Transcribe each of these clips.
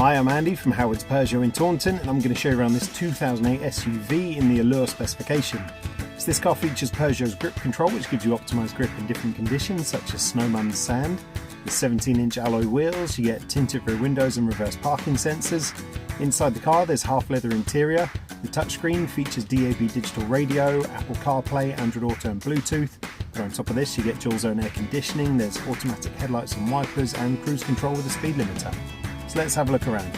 Hi, I'm Andy from Howard's Peugeot in Taunton, and I'm going to show you around this 2008 SUV in the Allure specification. So this car features Peugeot's grip control, which gives you optimised grip in different conditions such as snow, mud and sand. With 17-inch alloy wheels, you get tinted rear windows and reverse parking sensors. Inside the car there's half leather interior. The touchscreen features DAB digital radio, Apple CarPlay, Android Auto and Bluetooth. But on top of this you get dual zone air conditioning, there's automatic headlights and wipers and cruise control with a speed limiter. So let's have a look around.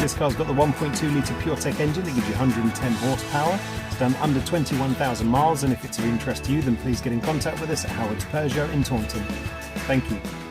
This car's got the 1.2 litre PureTech engine that gives you 110 horsepower. It's done under 21,000 miles, and if it's of interest to you, then please get in contact with us at Howard's Peugeot in Taunton. Thank you.